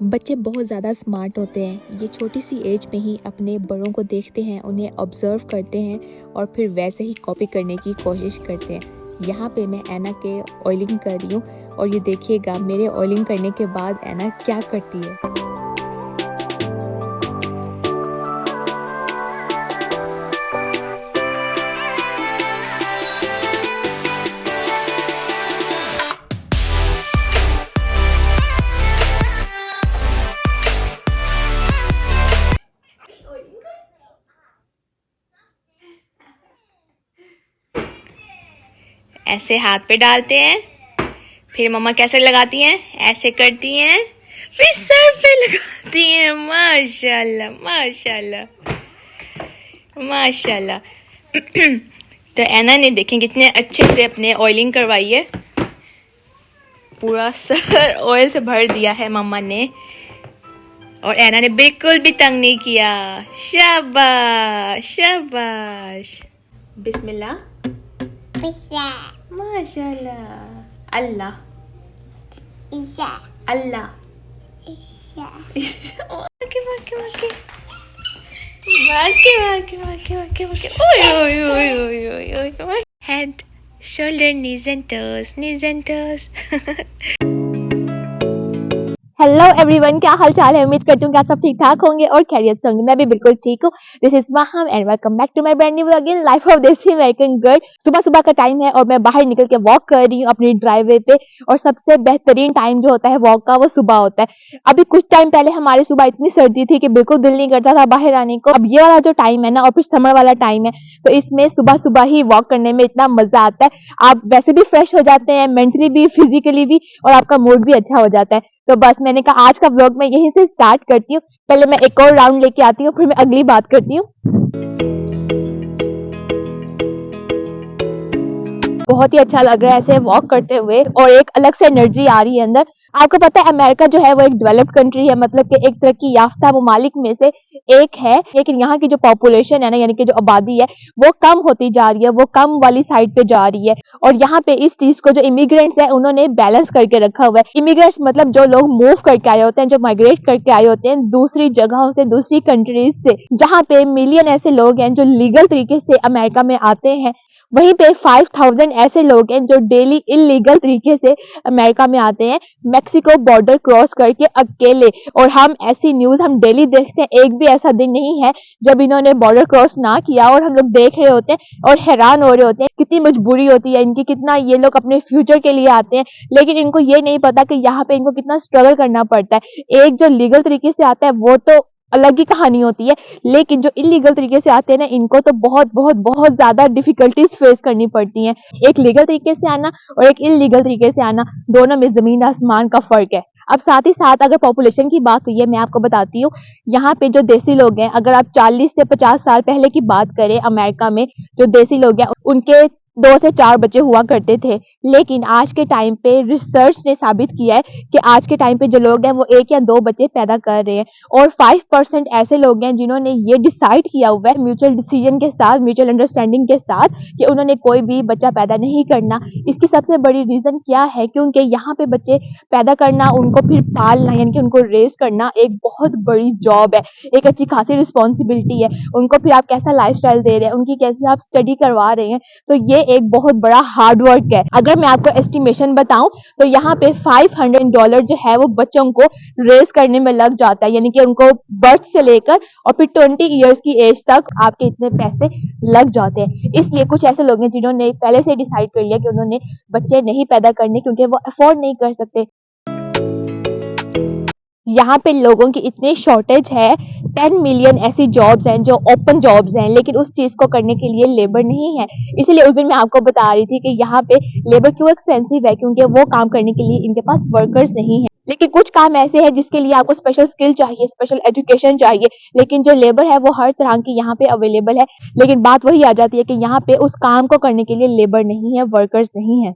बच्चे बहुत ज़्यादा स्मार्ट होते हैं। ये छोटी सी एज में ही अपने बड़ों को देखते हैं, उन्हें ऑब्ज़र्व करते हैं और फिर वैसे ही कॉपी करने की कोशिश करते हैं। यहाँ पे मैं ऐना के ऑयलिंग कर रही हूँ और ये देखिएगा मेरे ऑयलिंग करने के बाद ऐना क्या करती है। ऐसे हाथ पे डालते हैं, फिर मम्मा कैसे लगाती हैं, ऐसे करती हैं, फिर सर पे लगाती हैं। माशाल्लाह माशाल्लाह माशाल्लाह। तो ऐना ने देखें कितने अच्छे से अपने ऑयलिंग करवाई है। पूरा सर ऑयल से भर दिया है मम्मा ने और ऐना ने बिल्कुल भी तंग नहीं किया। शाबाश शाबाश। बिस्मिल्लाह माशाल्लाह। अल्लाह अल्लाह। Head, shoulder, knees and toes, knees and toes. Hello everyone, क्या हाल चाल है। उम्मीद करती हूँ कि आप सब ठीक ठाक होंगे और खैरियत से होंगे। मैं भी बिल्कुल ठीक हूँ। This is Maham and welcome back to my brand new vlog in life of desi American girl. सुबह सुबह का टाइम है और मैं बाहर निकल के वॉक कर रही हूँ अपनी ड्राइववे पे। और सबसे बेहतरीन टाइम जो होता है वॉक का वो सुबह होता है। अभी कुछ टाइम पहले हमारी सुबह इतनी सर्दी थी कि बिल्कुल दिल नहीं करता था बाहर आने को। अब ये वाला जो टाइम है ना और फिर समर वाला टाइम है, तो इसमें सुबह सुबह ही वॉक करने में इतना मजा आता है। आप वैसे भी फ्रेश हो जाते हैं, मेंटली भी फिजिकली भी, और आपका मूड भी अच्छा हो जाता है। तो बस मैंने कहा आज का व्लॉग मैं यहीं से स्टार्ट करती हूँ। पहले मैं एक और राउंड लेके आती हूँ, फिर मैं अगली बात करती हूँ। बहुत ही अच्छा लग रहा है ऐसे वॉक करते हुए और एक अलग से एनर्जी आ रही है अंदर। आपको पता है अमेरिका जो है वो एक डेवलप्ड कंट्री है, मतलब कि एक तरक्की याफ्ता ममालिक में से एक है। लेकिन यहाँ की जो पॉपुलेशन है ना, यानी कि जो आबादी है वो कम होती जा रही है, वो कम वाली साइड पे जा रही है। और यहाँ पे इस चीज को जो इमिग्रेंट्स है उन्होंने बैलेंस करके रखा हुआ है। इमिग्रेंट्स मतलब जो लोग मूव करके आए होते हैं, जो माइग्रेट करके आए होते हैं दूसरी जगहों से, दूसरी कंट्रीज से, जहाँ पे मिलियन ऐसे लोग हैं जो लीगल तरीके से अमेरिका में आते हैं। वहीं पे 5000 ऐसे लोग हैं जो डेली इलीगल तरीके से अमेरिका में आते हैं, मैक्सिको बॉर्डर क्रॉस करके अकेले। और हम ऐसी न्यूज हम डेली देखते हैं, एक भी ऐसा दिन नहीं है जब इन्होंने बॉर्डर क्रॉस ना किया। और हम लोग देख रहे होते हैं और हैरान हो रहे होते हैं कितनी मजबूरी होती है इनकी, कितना ये लोग अपने फ्यूचर के लिए आते हैं। लेकिन इनको ये नहीं पता कि यहाँ पे इनको कितना स्ट्रगल करना पड़ता है। एक जो लीगल तरीके से आता है वो तो अलग ही कहानी होती है, लेकिन जो इलीगल तरीके से आते हैं ना इनको तो बहुत बहुत बहुत ज्यादा डिफिकल्टीज फेस करनी पड़ती हैं। एक लीगल तरीके से आना और एक इलीगल तरीके से आना, दोनों में जमीन आसमान का फर्क है। अब साथ ही साथ अगर पॉपुलेशन की बात हुई है, मैं आपको बताती हूँ यहाँ पे जो देसी लोग हैं, अगर आप 40 से 50 साल पहले की बात करें, अमेरिका में जो देसी लोग हैं उनके 2 से 4 बच्चे हुआ करते थे। लेकिन आज के टाइम पे रिसर्च ने साबित किया है कि आज के टाइम पे जो लोग हैं वो 1 या 2 बच्चे पैदा कर रहे हैं। और 5% ऐसे लोग हैं जिन्होंने ये डिसाइड किया हुआ है म्यूचुअल डिसीजन के साथ, म्यूचुअल अंडरस्टैंडिंग के साथ, कि उन्होंने कोई भी बच्चा पैदा नहीं करना। इसकी सबसे बड़ी रीजन क्या है? क्योंकि यहाँ पे बच्चे पैदा करना, उनको फिर पालना यानी कि उनको रेस करना एक बहुत बड़ी जॉब है, एक अच्छी खासी रिस्पॉन्सिबिलिटी है। उनको फिर आप कैसा लाइफस्टाइल दे रहे हैं, उनकी कैसे आप स्टडी करवा रहे हैं, तो ये एक बहुत बड़ा हार्ड वर्क है। अगर मैं आपको एस्टिमेशन बताऊं तो यहाँ पे $500 जो है वो बच्चों को रेस करने में लग जाता है, यानी कि उनको बर्थ से लेकर और फिर 20 इयर्स की एज तक आपके इतने पैसे लग जाते हैं। इसलिए कुछ ऐसे लोग हैं जिन्होंने पहले से डिसाइड कर लिया कि उन्होंने बच्चे नहीं पैदा करने, क्योंकि वो अफोर्ड नहीं कर सकते। यहाँ पे लोगों की इतनी शॉर्टेज है, 10 मिलियन ऐसी जॉब्स हैं जो ओपन जॉब्स हैं, लेकिन उस चीज को करने के लिए लेबर नहीं है। इसीलिए उस दिन मैं आपको बता रही थी कि यहाँ पे लेबर क्यों एक्सपेंसिव है, क्योंकि वो काम करने के लिए इनके पास वर्कर्स नहीं है। लेकिन कुछ काम ऐसे हैं जिसके लिए आपको स्पेशल स्किल चाहिए, स्पेशल एजुकेशन चाहिए, लेकिन जो लेबर है वो हर तरह की यहाँ पे अवेलेबल है। लेकिन बात वही आ जाती है कि यहाँ पे उस काम को करने के लिए लेबर नहीं है, वर्कर्स नहीं है।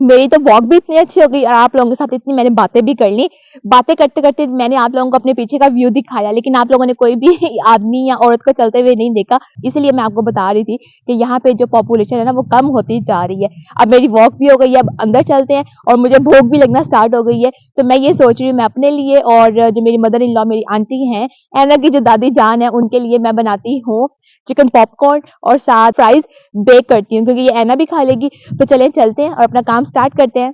मेरी तो वॉक भी इतनी अच्छी हो गई और आप लोगों के साथ इतनी मैंने बातें भी कर ली। बातें करते-करते मैंने आप लोगों को अपने पीछे का व्यू दिखाया, लेकिन आप लोगों ने कोई भी आदमी या औरत को चलते हुए नहीं देखा। इसीलिए मैं आपको बता रही थी कि यहाँ पे जो पॉपुलेशन है ना वो कम होती जा रही है। अब मेरी वॉक भी हो गई है, अब अंदर चलते हैं और मुझे भूख भी लगना स्टार्ट हो गई है। तो मैं ये सोच रही हूँ मैं अपने लिए और जो मेरी मदर इन लॉ मेरी आंटी हैं, ऐना की जो दादी जान है उनके लिए मैं बनाती हूँ चिकन पॉपकॉर्न और साथ फ्राइज़ बेक करती हूँ, क्योंकि ये ऐना भी खा लेगी। तो चलें चलते हैं और अपना काम स्टार्ट करते हैं।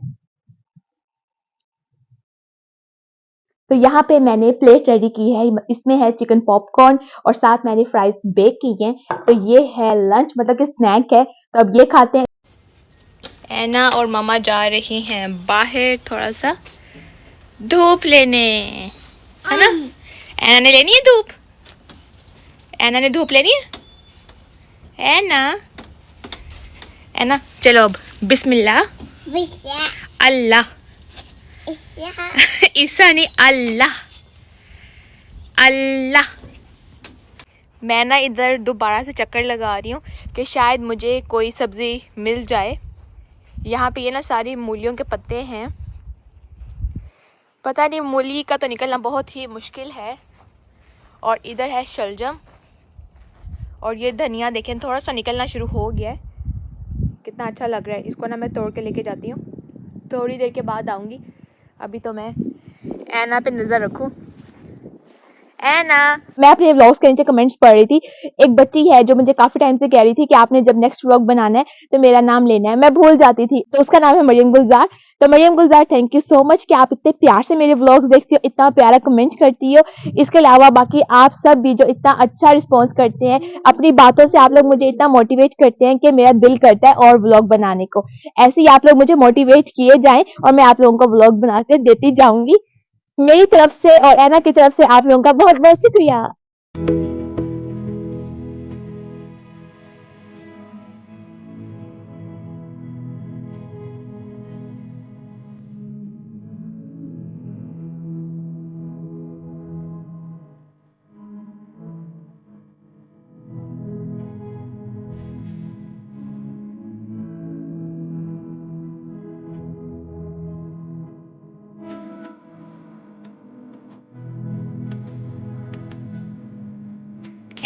तो यहाँ पे मैंने प्लेट रेडी की है, इसमें है चिकन पॉपकॉर्न और साथ मैंने फ्राइज़ बेक की हैं। तो ये है लंच, मतलब कि स्नैक है। तो अब ये खाते हैं। ऐना और मामा जा रही हैं बाहर थोड़ा सा धूप लेने, है ना? ऐना ने लेनी है धूप? ऐना ने धूप लेनी है? ऐना, ऐना चलो अब बिस्मिल्लाह अल्लाह ईसा नहीं अल्लाह अल्लाह। मैं ना इधर दोबारा से चक्कर लगा रही हूँ कि शायद मुझे कोई सब्ज़ी मिल जाए। यहाँ पे ये ना सारी मूलियों के पत्ते हैं, पता नहीं मूली का तो निकलना बहुत ही मुश्किल है। और इधर है शलजम और ये धनिया देखें थोड़ा सा निकलना शुरू हो गया है, कितना अच्छा लग रहा है। इसको ना मैं तोड़ के लेके जाती हूँ, थोड़ी देर के बाद आऊँगी। अभी तो मैं ऐना पे नज़र रखूँ। ऐना, मैं अपने व्लॉग्स के नीचे कमेंट्स पढ़ रही थी। एक बच्ची है जो मुझे काफी टाइम से कह रही थी कि आपने जब नेक्स्ट व्लॉग बनाना है तो मेरा नाम लेना है। मैं भूल जाती थी, तो उसका नाम है मरियम गुलजार। तो मरियम गुलजार, थैंक यू सो मच कि आप इतने प्यार से मेरे व्लॉग्स देखती हो, इतना प्यारा कमेंट करती हो। इसके अलावा बाकी आप सब भी जो इतना अच्छा रिस्पॉन्स करते हैं, अपनी बातों से आप लोग मुझे इतना मोटिवेट करते हैं कि मेरा दिल करता है और व्लॉग बनाने को। ऐसे ही आप लोग मुझे मोटिवेट किए जाएं और मैं आप लोगों को व्लॉग बना के देती जाऊंगी। मेरी तरफ से और ऐना की तरफ से आप लोगों का बहुत बहुत शुक्रिया।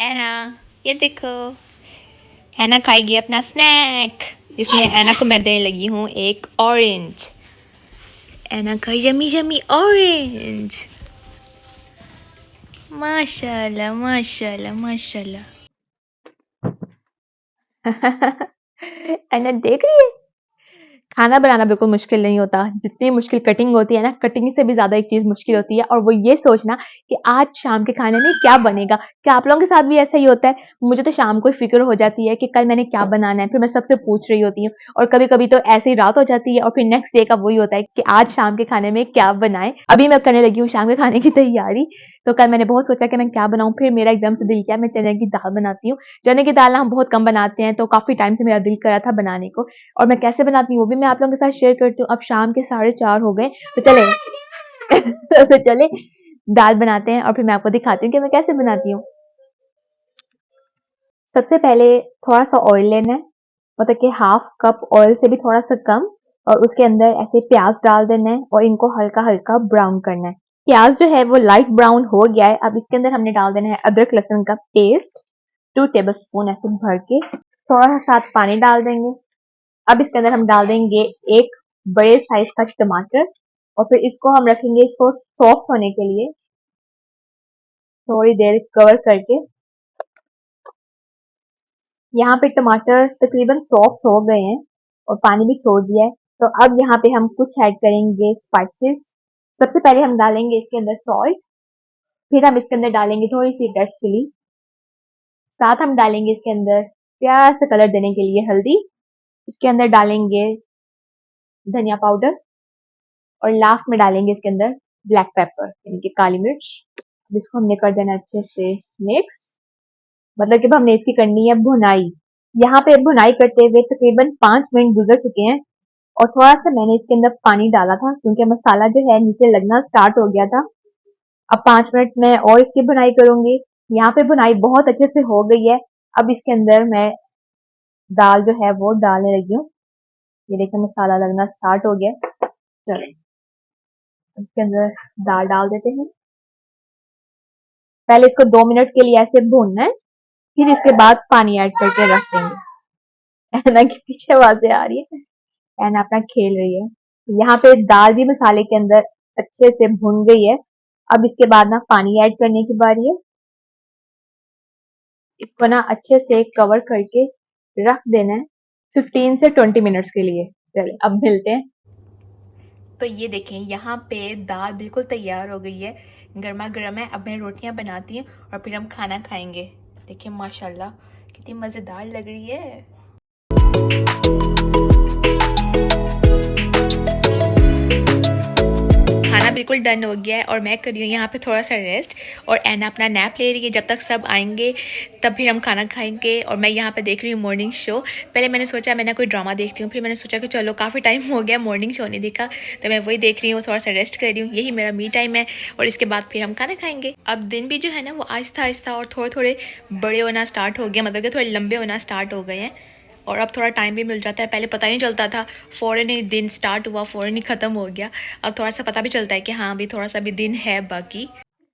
ऐना ये देखो, ऐना खाएगी अपना स्नैक। इसमें ऐना को मैं देने लगी हूँ एक ऑरेंज। ऐना का यमी यमी ऑरेंज। माशाल्लाह माशाल्लाह माशाल्लाह। ऐना देख रही है, खाना बनाना बिल्कुल मुश्किल नहीं होता। जितनी मुश्किल कटिंग होती है ना, कटिंग से भी ज़्यादा एक चीज़ मुश्किल होती है और वो ये सोचना कि आज शाम के खाने में क्या बनेगा। क्या आप लोगों के साथ भी ऐसा ही होता है? मुझे तो शाम को ही फ़िक्र हो जाती है कि कल मैंने क्या बनाना है, फिर मैं सबसे पूछ रही होती हूँ और कभी-कभी तो ऐसे ही रात हो जाती है और फिर नेक्स्ट डे का वही होता है कि आज शाम के खाने में क्या बनाएँ। अभी मैं करने लगी हूँ शाम के खाने की तैयारी। तो कल मैंने बहुत सोचा कि मैं क्या बनाऊँ, फिर मेरा एकदम से दिल किया मैं चने की दाल बनाती हूँ। चने की दाल ना हम बहुत कम बनाते हैं, तो काफ़ी टाइम से मेरा दिल कर रहा था बनाने को और मैं कैसे बनाती हूँ वो भी मैं आप लोगों के साथ शेयर करती हूँ। अब शाम के 4:30 हो गए, तो चले तो चले दाल बनाते हैं और फिर मैं आपको दिखाती हूँ कि मैं कैसे बनाती हूँ। सबसे पहले थोड़ा सा ऑयल लेना है, मतलब कि हाफ कप ऑयल से भी थोड़ा सा कम, और उसके अंदर ऐसे प्याज डाल देना है और इनको हल्का हल्का ब्राउन करना है। प्याज जो है वो लाइट ब्राउन हो गया है। अब इसके अंदर हमने डाल देना है अदरक लहसुन का पेस्ट 2 टेबलस्पून ऐसे भर के, थोड़ा सा साथ पानी डाल देंगे। अब इसके अंदर हम डाल देंगे एक बड़े साइज का टमाटर और फिर इसको हम रखेंगे इसको सॉफ्ट होने के लिए थोड़ी देर कवर करके। यहाँ पे टमाटर तकरीबन सॉफ्ट हो गए हैं और पानी भी छोड़ दिया है। तो अब यहाँ पे हम कुछ ऐड करेंगे स्पाइसेस। सबसे पहले हम डालेंगे इसके अंदर सॉल्ट, फिर हम इसके अंदर डालेंगे थोड़ी सी रेड चिली, साथ हम डालेंगे इसके अंदर प्यारा सा कलर देने के लिए हल्दी, इसके अंदर डालेंगे धनिया पाउडर और लास्ट में डालेंगे इसके अंदर ब्लैक पेपर यानी कि काली मिर्च। अब इसको हमने कर देना अच्छे से मिक्स, मतलब कि हमने इसकी करनी है भुनाई। यहाँ पे भुनाई करते हुए तकरीबन 5 मिनट गुजर चुके हैं और थोड़ा सा मैंने इसके अंदर पानी डाला था क्योंकि मसाला जो है नीचे लगना स्टार्ट हो गया था। अब 5 मिनट में और इसकी भुनाई करूंगी। यहाँ पे भुनाई बहुत अच्छे से हो गई है। अब इसके अंदर मैं दाल जो है वो डालने लगी हूँ। ये देखिए मसाला लगना स्टार्ट हो गया। चलो इसके अंदर दाल डाल देते हैं। पहले इसको 2 मिनट के लिए ऐसे भूनना है, फिर इसके बाद पानी ऐड करके रख देंगे। ऐना के पीछे आवाजें आ रही है, ऐना अपना खेल रही है। यहाँ पे दाल भी मसाले के अंदर अच्छे से भुन गई है। अब इसके बाद ना पानी ऐड करने की बारी है। इसको ना अच्छे से कवर करके रख देना है 15 से 20 मिनट्स के लिए। चलिए अब मिलते हैं। तो ये देखें यहाँ पे दाल बिल्कुल तैयार हो गई है, गर्मा गर्म है। अब मैं रोटियां बनाती हूँ और फिर हम खाना खाएंगे। देखिए माशाल्लाह कितनी मज़ेदार लग रही है। खाना बिल्कुल डन हो गया है और मैं कर रही हूँ यहाँ पे थोड़ा सा रेस्ट, और ऐना अपना नैप ले रही है। जब तक सब आएंगे तब फिर हम खाना खाएंगे। और मैं यहाँ पे देख रही हूँ मॉर्निंग शो। पहले मैंने सोचा मैं ना कोई ड्रामा देखती हूँ, फिर मैंने सोचा कि चलो काफ़ी टाइम हो गया मॉर्निंग शो नहीं देखा, तो मैं वही देख रही हूँ, थोड़ा सा रेस्ट कर रही हूँ। यही मेरा मी टाइम है और इसके बाद फिर हम खाना खाएंगे। अब दिन भी जो है ना वो आहिस्ता आहिस्ता और थोड़े थोड़े बड़े होना स्टार्ट हो गया, मतलब कि थोड़े लंबे होना स्टार्ट हो गए हैं। और अब थोड़ा टाइम भी मिल जाता है। पहले पता नहीं चलता था, फ़ौरन ही दिन स्टार्ट हुआ, फ़ौरन ही ख़त्म हो गया। अब थोड़ा सा पता भी चलता है कि हाँ अभी थोड़ा सा भी दिन है बाकी।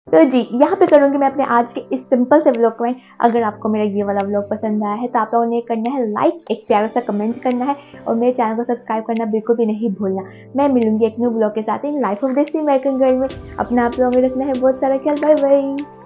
तो जी यहाँ पे करूँगी मैं अपने आज के इस सिंपल से व्लॉग में। अगर आपको मेरा ये वाला व्लॉग पसंद आया है तो आप लोगों ने करना है लाइक, एक प्यारा सा कमेंट करना है और मेरे चैनल को सब्सक्राइब करना बिल्कुल भी नहीं भूलना। मैं मिलूंगी एक न्यू व्लॉग के साथ इन life of this American girl में। अपना आप लोगों में रखना है बहुत सारा ख्याल। Bye bye.